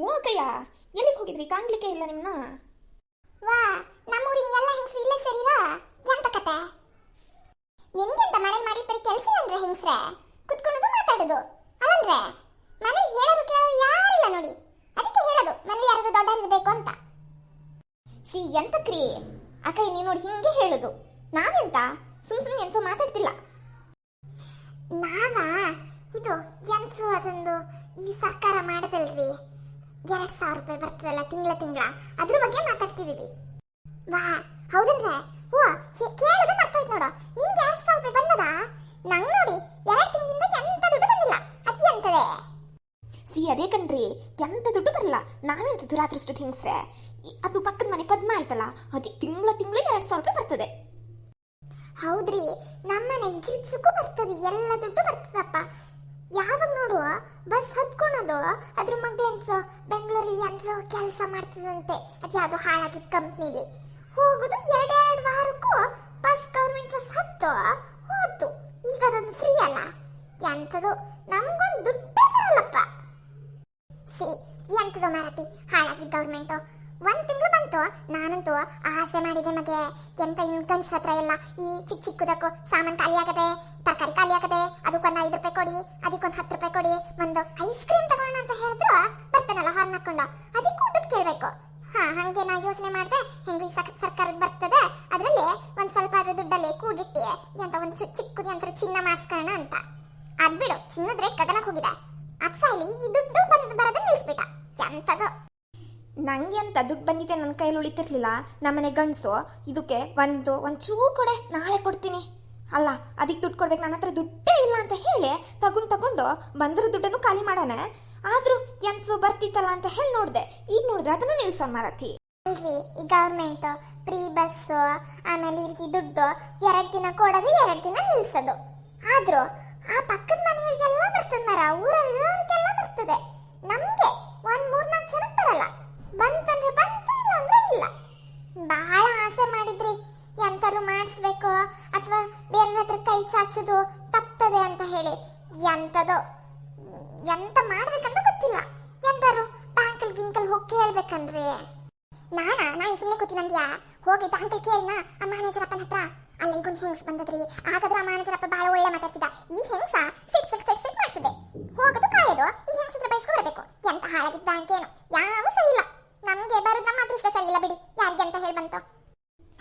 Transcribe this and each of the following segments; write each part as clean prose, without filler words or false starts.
ಓ ಅಕ್ಕಯ್ಯ, ಎಲ್ಲಿಗೆ ಹೋಗಿದ್ರಿ? ಕಾಣ್ಲಿಕ್ಕೆ ಇಲ್ಲ ನಿಮ್ನ. ವಾ, ನಮ್ಮೂರಿನ ಎಲ್ಲ ಹೆಂಗಸ್ರು ಇಲ್ಲೇ ಸೇರಿರಾ? ಎಂತ ಕತೆ? ನಿಮ್ಗೆಂತ ಮನೇಲಿ ಮಾಡ್ಲಿಕ್ಕೆ ಕೆಲಸ ಅಂದ್ರೆ ಹೆಂಗಸ್ರೆ ಕುತ್ಕೊಳ್ಳೋದು ಮಾತಾಡೋದು ಅಲ್ಲಂದ್ರೆ ಮನೇಲಿ ಹೇಳೋರು ಕೇಳೋರು ಯಾರಿಲ್ಲ ನೋಡಿ. ಅದಕ್ಕೆ ಹೇಳೋದು ಮನೇಲಿ ಯಾರು ದೊಡ್ಡರಿರ್ಬೇಕು ಅಂತ. ಸಿ ಎಂತಕ್ರಿ ಅಕ್ಕಯ್ಯ, ನೀವು ನೋಡಿ ಹಿಂಗೆ ಹೇಳುದು. ನಾವೆಂತ ಸುಮ್ನೆ ಎಂತ ಮಾತಾಡ್ತಿಲ್ಲ. ನಾವಾ ಇದು ಎಂತ ಅದೊಂದು ಈ ಸರ್ಕಾರ ಮಾಡದಲ್ರಿ, 2,000 ರೂಪಾಯಿ ಬರ್ತದಲ್ಲ ತಿಂಗಳ, ಅದ್ರ ಬಗ್ಗೆ ಮಾತಾಡ್ತಿದೀವಿ. ವಾ ಹೌದನ್ರೆ? ಓ ಕೇಳೋದು ಮರ್ತೋಯ್ತು ನೋಡು. ನಿಮ್ಗೆ 2,000 ರೂಪಾಯಿ ಬಂದದ? ನಂಗೆ ನೋಡಿ 2 ತಿಂಗಳಿಂದ ಎಂತ ದುಡ್ಡು ಬಂದಿಲ್ಲ. ಅಜ್ಜಿ ಅಂತದೆ. ಸಿ ಅದೇ ಕಣ್ರಿ, ಎಂತ ದುಡ್ಡು ಬರಲ್ಲ. ನಾವೆಂತ ದುರಾದೃಷ್ಟ ಹಿಂಗ್ಸ್ರೆ. ಅದು ಪಕ್ಕದ ಮನೆ ಪದ್ಮ ಆಯ್ತಲ್ಲ, ಅದು ತಿಂಗಳಿಗೆ 2,000 ರೂಪಾಯಿ ಬರ್ತದೆ. ಹೌದ್ರಿ, ನಮ್ಮನೆ ಗಿರ್ಚಕ್ಕೂ ಬರ್ತದೆ, ಎಲ್ಲ ದುಡ್ಡು ಬರ್ತದಪ್ಪ. ಯಾವಾಗ ನೋಡುವ ಬಸ್ ಹತ್ಕೊಳೋದು, ಅದ್ರ ಮಗ್ಳೆಂತ ಬೆಂಗಳೂರಲ್ಲಿ ಎಂತ ಕೆಲಸ ಮಾಡ್ತದಂತೆ, ಅದು ಯಾವುದು ಹಾಳಾಗಿದ್ದ ಕಂಪ್ನಿಲಿ ಹೋಗುದು. 2 ವಾರಕ್ಕೂ ಬಸ್ ಗೌರ್ಮೆಂಟ್ ಬಸ್ ಹತ್ತು ಹೋತು. ಈಗ ಅದೊಂದು ಫ್ರೀ ಅಲ್ಲ, ಎಂತದು ನಮ್ಗೊಂದು ದುಡ್ಡೇ ಬರಲ್ಲಪ್ಪ. ಸಿ ಎಂತದು ಮಾರತಿ ಹಾಳಾಗಿದ್ದ ಗೌರ್ಮೆಂಟು. 1 ತಿಂಗಳು ಬಂತು. ನಾನಂತೂ ಆಸೆ ಮಾಡಿದೆ ಮಗೆ ಎಂತ ಇನ್ಕಮ್ಸ್ ಹತ್ರ ಎಲ್ಲ ಈ ಚಿಕ್ಕದಕ್ಕೂ ಸಾಮಾನು ಖಾಲಿ ಆಗದೆ, ತರಕಾರಿ ಖಾಲಿ ಆಗದೆ, ಅದಕ್ಕೊಂದು 5 ರೂಪಾಯಿ ಕೊಡಿ, ಅದಕ್ಕೊಂದು 10 ರೂಪಾಯಿ ಕೊಡಿ, ಒಂದು ಐಸ್ ಕ್ರೀಮ್ ತಗೋಣ ಅಂತ ಹೇಳಿದ್ರು ಬರ್ತಾನಲ್ಲ ಹಾರ್ನ್ ಹಾಕೊಂಡು, ಅದಕ್ಕೂ ದುಡ್ಡು ಕೇಳಬೇಕು. ಹಂಗೆ ನಾ ಯೋಚನೆ ಮಾಡಿದೆ, ಹೆಂಗು ಈ ಸರ್ಕಾರದ ಬರ್ತದೆ, ಅದರಲ್ಲಿ ಒಂದು ಸ್ವಲ್ಪ ಆದ್ರೂ ದುಡ್ಡಲ್ಲಿ ಕೂಡಿಟ್ಟಿ ಎಂತ ಒಂದು ಚಿಕ್ಕದು ಅಂತ ಚಿನ್ನ ಮಾಡಿಸ್ಕೊಳ್ಳೋಣ ಅಂತ. ಅದ್ಬಿಡು, ಚಿನ್ನದ ರೇಟ್ ಕದನಕ್ಕೆ ಹೋಗಿದೆ. ಅದ್ಸಾಯ್ಲಿ ಈ ದುಡ್ಡು ಬರೋದನ್ನ ನಿಲ್ಲಿಸ್ಬಿಟ್ಟ. ಎಂತದು ನಂಗೆ ಅಂತ ದುಡ್ಡು ಬಂದಿದೆ, ನನ್ನ ಕೈಯಲ್ಲಿ ಉಳಿತಿರ್ಲಿಲ್ಲ. ನಮ್ಮನೆ ಗಂಡಸು ಇದಕ್ಕೆ ಒಂಚೂರು ಕೊಡೆ, ನಾಳೆ ಕೊಡ್ತೀನಿ ಅಲ್ಲ, ಅದಕ್ಕೆ ದುಡ್ಡು ಕೊಡ್ಬೇಕು, ನನ್ನ ಹತ್ರ ದುಡ್ಡೇ ಇಲ್ಲ ಅಂತ ಹೇಳಿ ತಗೊಂಡು ಬಂದಿರೋ ದುಡ್ಡನ್ನು ಖಾಲಿ ಮಾಡೋಣ. ಆದ್ರೂ ಎಂತ ಬರ್ತಿತ್ತಲ್ಲ ಅಂತ ಹೇಳಿ ನೋಡಿದೆ. ಈಗ ನೋಡಿದ್ರೆ ಅದನ್ನು ನಿಲ್ಸ ಮಾರತಿ. ಅಲ್ರಿ, ಈ ಗವರ್ಮೆಂಟ್ ಫ್ರೀ ಬಸ್, ಆಮೇಲೆ ಈ ರೀತಿ ದುಡ್ಡು 2 ದಿನ ಕೊಡೋದು, 2 ದಿನ ನಿಲ್ಸೋದು. ಆದ್ರೂ ಆ ಪಕ್ಕದ ಮನೆಯವರಿಗೆಲ್ಲ ಬರ್ತದೆ ಮರ, ಊರಲ್ಲಿರೋರಿಗೆಲ್ಲ ಬರ್ತದೆ. ನಮ್ಗೆ 1-3-4 ಜನಕ್ಕೆ ಬರಲ್ಲ. ಬಂತಂದ್ರೆ ಬಂತು, ಇಲ್ಲ ಅಂದ್ರೆ ಇಲ್ಲ. ಬಹಳ ಆಸೆ ಮಾಡಿದ್ರಿ ಎಂತಾರು ಮಾಡಿಸ್ಬೇಕು ಅಥವಾ ಬೇರೆ ಹತ್ರ ಕೈ ಚಾಚೋದು ತಪ್ತದೆ ಅಂತ ಹೇಳಿ. ಎಂತದೋ ಎಂತ ಮಾಡ್ಬೇಕಂತ ಗೊತ್ತಿಲ್ಲ. ಎಂತಾರು ಬ್ಯಾಂಕಲ್ ಗಿಂಕಲ್ ಹೋಗಿ ಕೇಳ್ಬೇಕಂದ್ರೆ ನಾನು ಸುಮ್ಮನೆ ಕೂತಿನಂದ್ಯಾ. ಹೋಗಿ ಬ್ಯಾಂಕಲ್ ಕೇಳಿನ ಆ ಮ್ಯಾನೇಜರ್ ಅಪ್ಪನ ಹತ್ರ. ಅಲ್ಲ ಈಗೊಂದು ಹೆಂಗ್ಸ್ ಬಂದದ್ರಿ, ಹಾಗಾದ್ರೆ ಆ ಮ್ಯಾನೇಜರ್ ಅಪ್ಪ ಬಹಳ ಒಳ್ಳೆ ಮಾತಾಡ್ತಿದ್ದ. ಈ ಹೆಂಗ್ಸ ಸಿಟ್ ಮಾಡ್ತದೆ, ಹೋಗೋದು ಕಾಯೋದು, ಈ ಹೆಂಗ್ಸ ಹತ್ರ ಬಯಸ್ಕೊ ಬರ್ಬೇಕು. ಎಂತ ಹಾಳಾಗಿದ್ದ ಬ್ಯಾಂಕ್ ಏನು ಯಾವ ಸರಿ ಇಲ್ಲ. ನಮ್ಗೆ ಬರೋದು ನಮ್ಮ ಅದೃಷ್ಟ ಸರಿ ಇಲ್ಲ ಬಿಡಿ. ಯಾರಿಗೆ ಅಂತ ಹೇಳಿ ಬಂತು?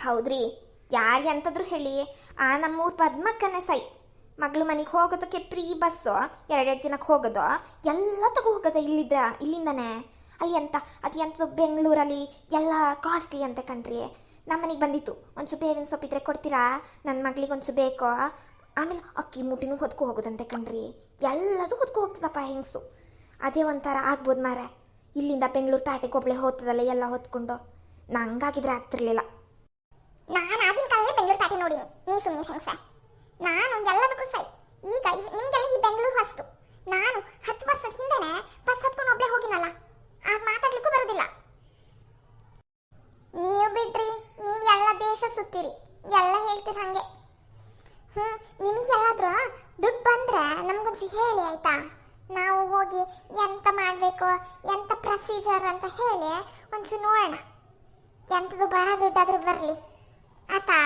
ಹೌದ್ರಿ, ಯಾರಿಗೆ ಅಂತಂದ್ರು ಹೇಳಿ, ಆ ನಮ್ಮೂರ್ ಪದ್ಮಕ್ಕನೆ ಸೈ ಮಗಳು ಮನೆಗೆ ಹೋಗೋದಕ್ಕೆ ಫ್ರೀ ಬಸ್ಸು 2 ದಿನಕ್ಕೆ ಹೋಗೋದು, ಎಲ್ಲ ತಗೋ ಹೋಗೋದ ಇಲ್ಲಿಂದನೇ. ಅಲ್ಲಿ ಅದು ಎಂತ ಬೆಂಗಳೂರಲ್ಲಿ ಎಲ್ಲ ಕಾಸ್ಟ್ಲಿ ಅಂತ ಕಣ್ರಿ. ನಮ್ಮ ಮನೆಗೆ ಬಂದಿತ್ತು. ಒಂಚೂರು ಬೇವಿನ ಸೊಪ್ಪಿದ್ರೆ ಕೊಡ್ತೀರಾ, ನನ್ನ ಮಗಳಿಗೆ ಒಂಚೂರು ಬೇಕೋ. ಆಮೇಲೆ ಅಕ್ಕಿ ಮುಟ್ಟಿನೂ ಹೊತ್ಕೊ ಹೋಗೋದಂತೆ ಕಣ್ರಿ. ಎಲ್ಲದೂ ಹೊತ್ಕೊ ಹೋಗ್ತದಪ್ಪ ಹೆಂಗಸು. ಅದೇ ಒಂಥರ ಆಗ್ಬೋದು ಮಾರ. ಇಲ್ಲಿಂದ ಬೆಂಗಳೂರು ಪ್ಯಾಟೆಗೆ ಒಬ್ಳೆ ಹೋಗ್ತದಲ್ಲ ಎಲ್ಲ ಹೊತ್ಕೊಂಡು. ನಂಗಾಗಿದ್ರೆ ಆಗ್ತಿರ್ಲಿಲ್ಲ. ನಾನು ಆಗಿನ ಕಾಲದಲ್ಲಿ ಬೆಂಗಳೂರು ಪ್ಯಾಟೆ ನೋಡಿನಿ, ನೀ ಸುಮ್ಮನೆ ಹೆಂಗಸ. ನಾನು ಎಲ್ಲದಕ್ಕೂ ಸೈ. ಈಗ ನಿಮ್ಗೆಲ್ಲ ಈ ಬೆಂಗಳೂರು ಹೊಸ್ತು. ನಾನು 10 ವರ್ಷದ ಹಿಂದೆನೆ ಬಸ್ ಹತ್ಕೊಂಡು ಒಬ್ಳೆ ಹೋಗಿನಲ್ಲ, ಆಗ ಮಾತಾಡ್ಲಿಕ್ಕೂ ಬರೋದಿಲ್ಲ. ನೀವು ಬಿಡ್ರಿ, ನೀವು ಎಲ್ಲ ದೇಶ ಸುತ್ತೀರಿ, ಎಲ್ಲ ಹೇಳ್ತೀರಿ ಹಂಗೆ. ನಿಮಗೆಲ್ಲಾದ್ರೂ ದುಡ್ಡು ಬಂದ್ರೆ ನಮ್ಗೊಂಚು ಹೇಳಿ ಆಯ್ತಾ? ನಾವು ಹೋಗಿ ಎಂತ ಮಾಡಬೇಕು, ಎಂತ ಪ್ರೊಸೀಜರ್ ಅಂತ ಹೇಳಿ ಒಂಚೂರು ನೋಡೋಣ. ಎಂಥದ್ದು ಬರೋ ದುಡ್ಡಾದ್ರೂ ಬರಲಿ ಆತಾ.